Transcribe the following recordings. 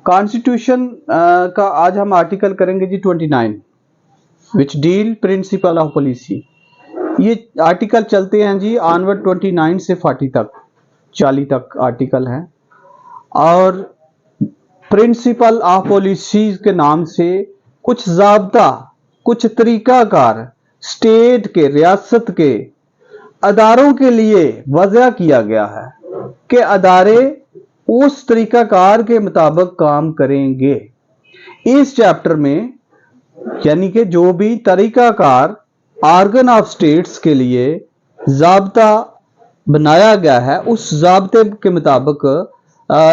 Constitution का आज हम आर्टिकल करेंगे जी 29 which deal principal of policy. ये आर्टिकल चलते हैं जी ऑनवर्ड 29 से 40 तक आर्टिकल हैं और प्रिंसिपल ऑफ पॉलिसी के नाम से कुछ ज़ाब्ता, कुछ तरीकाकार स्टेट के, रियासत के अदारों के लिए वज़ा किया गया है कि अदारे उस तरीकाकार के मुताबिक काम करेंगे। इस चैप्टर में यानी कि जो भी तरीकाकार ऑर्गन ऑफ स्टेट्स के लिए ज़ाब्ता बनाया गया है उस ज़ाब्ते के मुताबिक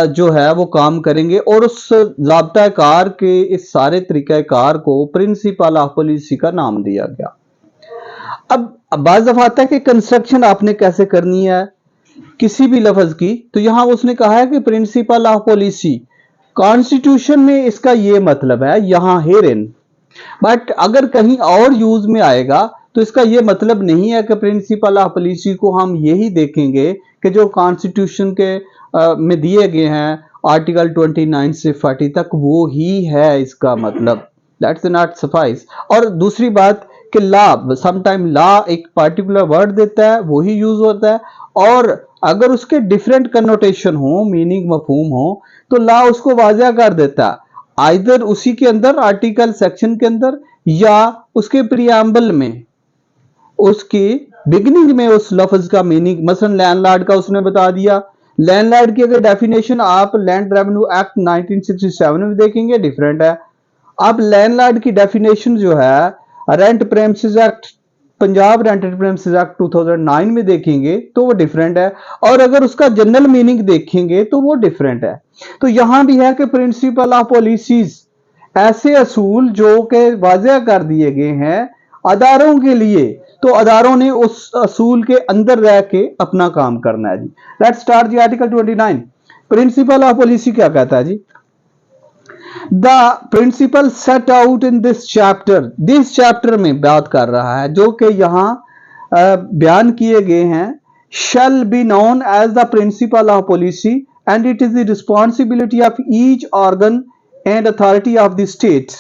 जो है वो काम करेंगे और उस ज़ाब्ताकार के इस सारे तरीकाकार को प्रिंसिपल ऑफ पॉलिसी का नाम दिया गया। अब बाज़ दफ़ा आता है कि कंस्ट्रक्शन आपने कैसे करनी है किसी भी लफ्ज की, तो यहां उसने कहा है कि प्रिंसिपल ऑफ पॉलिसी कॉन्स्टिट्यूशन में इसका ये मतलब है यहां हेरेन, बट अगर कहीं और यूज में आएगा तो इसका ये मतलब नहीं है कि प्रिंसिपल ऑफ पॉलिसी को हम यही देखेंगे कि जो कॉन्स्टिट्यूशन के में दिए गए हैं आर्टिकल 29 से 40 तक वो ही है इसका मतलब, दैट्स नॉट सफाइस। और दूसरी बात कि लॉ, समटाइम लॉ एक पार्टिकुलर वर्ड देता है वही यूज होता है और अगर उसके डिफरेंट कनोटेशन हो, मीनिंग मफहूम हो, तो लॉ उसको वाज़ा कर देता है आइदर उसी के अंदर आर्टिकल सेक्शन के अंदर या उसके प्रियम्बल में, उसकी बिगिनिंग में उस लफ्ज का मीनिंग। मसलन लैंडलॉर्ड का उसने बता दिया, लैंडलॉर्ड की अगर डेफिनेशन आप लैंड रेवेन्यू एक्ट 1967 में देखेंगे डिफरेंट है। आप लैंडलॉर्ड की डेफिनेशन जो है rent premises act, Punjab rent premises act 2009 में देखेंगे तो वो डिफरेंट है और अगर उसका जनरल मीनिंग देखेंगे तो वो डिफरेंट है। तो यहां भी है कि प्रिंसिपल ऑफ पॉलिसीज ऐसे असूल जो के वाज़ा कर दिए गए हैं अदारों के लिए, तो अदारों ने उस असूल के अंदर रह के अपना काम करना है जी। लेट्स स्टार्ट जी आर्टिकल 29। प्रिंसिपल ऑफ पॉलिसी क्या कहता है जी? The principle set out in this chapter में बात कर रहा है जो कि यहां बयान किए गए हैं, shall be known as the principle of policy and it is the responsibility of each organ and authority of the state।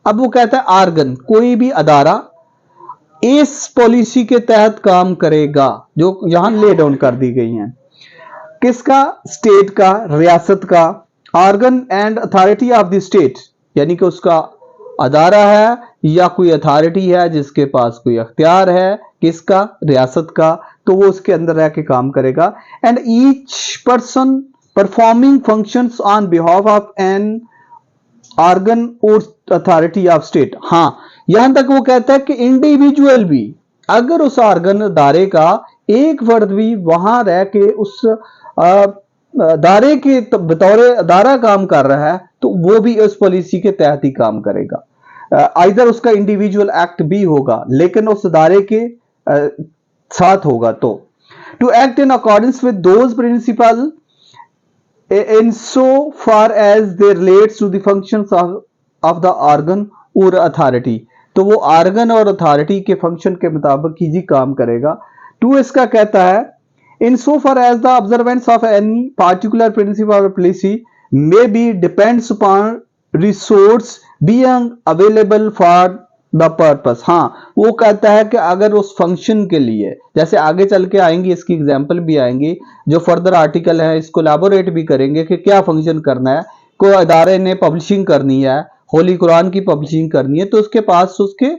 अब वो कहता है ऑर्गन, कोई भी अदारा इस पॉलिसी के तहत काम करेगा जो यहां ले डाउन कर दी गई हैं। किसका? स्टेट का, रियासत का। Organ and authority of the state यानी कि उसका अदारा है या कोई अथॉरिटी है जिसके पास कोई अख्तियार है, किसका? रियासत का, तो वो उसके अंदर रह के काम करेगा। And each person performing functions on behalf of an organ और अथॉरिटी ऑफ स्टेट। हाँ, यहां तक वो कहता है कि इंडिविजुअल भी अगर उस ऑर्गन अदारे का एक फर्द भी वहां रह के उस अदारे के बतौर अदारा काम कर रहा है तो वो भी उस पॉलिसी के तहत ही काम करेगा। आइदर उसका इंडिविजुअल एक्ट भी होगा लेकिन उस अदारे के साथ होगा। तो to act in accordance with those principle in so far as they relates to the functions of the organ और अथॉरिटी, तो वो ऑर्गन और अथॉरिटी के फंक्शन के मुताबिक ही जी काम करेगा। टू इसका कहता है in so far as the observance of any particular principle of policy may be depends upon resource being available for the purpose। हाँ, वो कहता है कि अगर उस फंक्शन के लिए, जैसे आगे चल के आएंगी इसकी एग्जांपल भी आएंगी जो फर्दर आर्टिकल है इसको एलाबोरेट भी करेंगे कि क्या फंक्शन करना है। कोई अदारे ने पब्लिशिंग करनी है, होली कुरान की पब्लिशिंग करनी है तो उसके पास उसके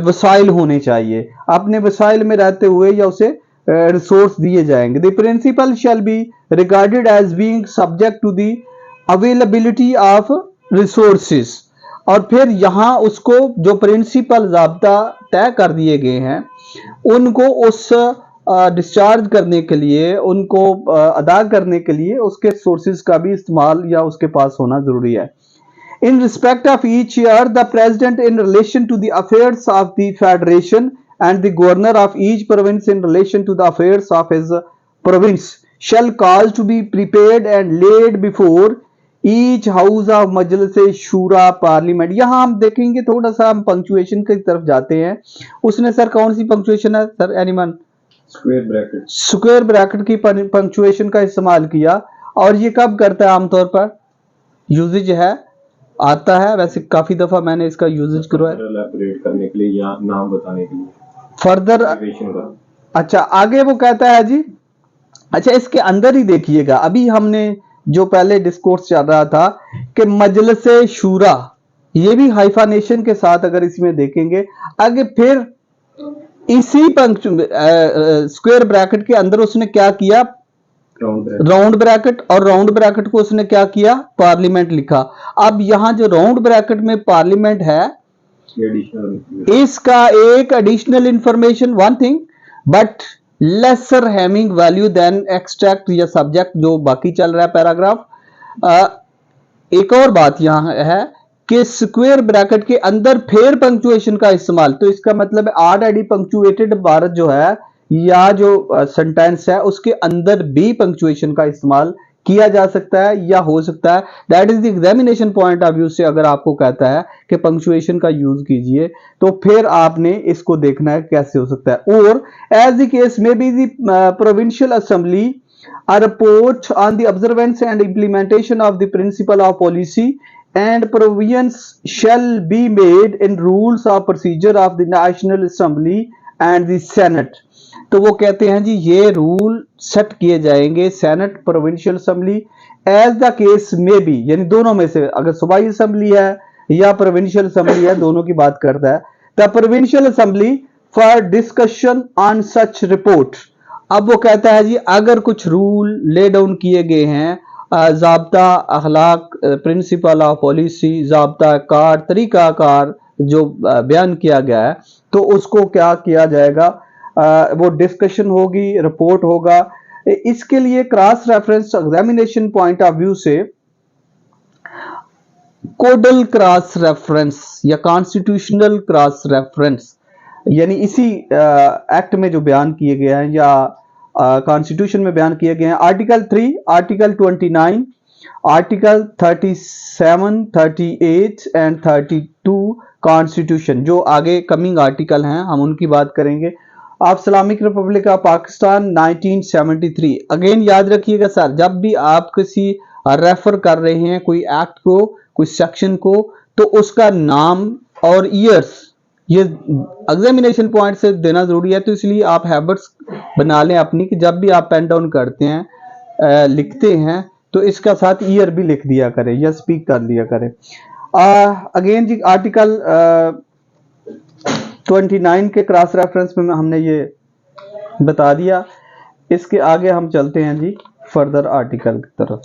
वसाइल होने चाहिए, अपने वसाइल में रहते हुए या उसे रिसोर्स दिए जाएंगे। The principle shall be regarded as being subject to the availability of resources. और फिर यहां उसको जो प्रिंसिपल ज़ाब्ता तय कर दिए गए हैं उनको उस डिस्चार्ज करने के लिए, उनको अदा करने के लिए उसके सोर्सेज का भी इस्तेमाल या उसके पास होना जरूरी है। In respect of each year, the president in relation to the affairs of the federation and the governor of each province in relation to the affairs of his province shall cause to be prepared and laid before each house of majlis shura parliament। यहां हम देखेंगे थोड़ा सा हम punctuation की तरफ जाते हैं। उसने सर कौन सी पंक्चुएशन है सर? एनीवन? स्क्वायर ब्रैकेट की पंक्चुएशन का इस्तेमाल किया और ये कब करता है आमतौर पर? यूजेज है, आता है, वैसे काफी दफा मैंने इसका यूजेज करवाया एलाबोरेट करने के लिए या नाम बताने के लिए फर्दर। अच्छा आगे वो कहता है जी, अच्छा इसके अंदर ही देखिएगा, अभी हमने जो पहले डिस्कोर्स चल रहा था कि मजलिस शूरा, ये भी हाइफानेशन के साथ अगर इसमें देखेंगे आगे, फिर इसी स्क्वायर ब्रैकेट के अंदर उसने क्या किया, राउंड ब्रैकेट, और राउंड ब्रैकेट को उसने क्या किया, पार्लियामेंट लिखा। अब यहां जो राउंड ब्रैकेट में पार्लियामेंट है, इसका एक additional information, one thing but lesser having value then extract या सब्जेक्ट, जो बाकी चल रहा है पैराग्राफ। एक और बात यहां है कि स्क्वायर ब्रैकेट के अंदर फिर पंक्चुएशन का इस्तेमाल, तो इसका मतलब है ऑलरेडी पंक्चुएटेड भारत जो है या जो सेंटेंस है उसके अंदर भी पंक्चुएशन का इस्तेमाल किया जा सकता है या हो सकता है। That is the examination point of view से अगर आपको कहता है कि पंक्चुएशन का यूज कीजिए, तो फिर आपने इसको देखना है कैसे हो सकता है। और as the case may be the provincial assembly a report on the observance and implementation of the principle of policy and provisions shall be made in rules of procedure of the National Assembly and the Senate। तो वो कहते हैं जी ये rule set किए जाएंगे senate, provincial assembly, as the case में भी, यानी दोनों में से, अगर सूबाई असेंबली है या प्रोविंशियल असेंबली है, दोनों की बात करता है। The provincial assembly for discussion on such report. अब वो कहता है जी अगर कुछ रूल ले डाउन किए गए हैं, ज़ाब्ता अखलाक, प्रिंसिपल ऑफ पॉलिसी, ज़ाब्ता कार, तरीका कार जो बयान किया गया है, तो उसको क्या किया जाएगा, वो डिस्कशन होगी, रिपोर्ट होगा। इसके लिए cross reference examination point of view से कोडल क्रॉस रेफरेंस या कॉन्स्टिट्यूशनल क्रॉस रेफरेंस, यानी इसी एक्ट में जो बयान किए गए हैं या कॉन्स्टिट्यूशन में बयान किए गए हैं, article 3, article 29, article 37, 38 and 32 constitution, जो आगे कमिंग आर्टिकल हैं हम उनकी बात करेंगे। आप Islamic Republic of Pakistan 1973, again याद रखिएगा सर, जब भी आप किसी रेफर कर रहे हैं कोई एक्ट को, कोई सेक्शन को, तो उसका नाम और ईयर्स ये एग्जामिनेशन पॉइंट से देना जरूरी है। तो इसलिए आप हैबिट्स बना लें अपनी कि जब भी आप पेन डाउन करते हैं, लिखते हैं, तो इसका साथ ईयर भी लिख दिया करें या स्पीक कर दिया करें। अगेन जी आर्टिकल 29 के क्रॉस रेफरेंस में हमने ये बता दिया। इसके आगे हम चलते हैं जी फर्दर आर्टिकल की तरफ।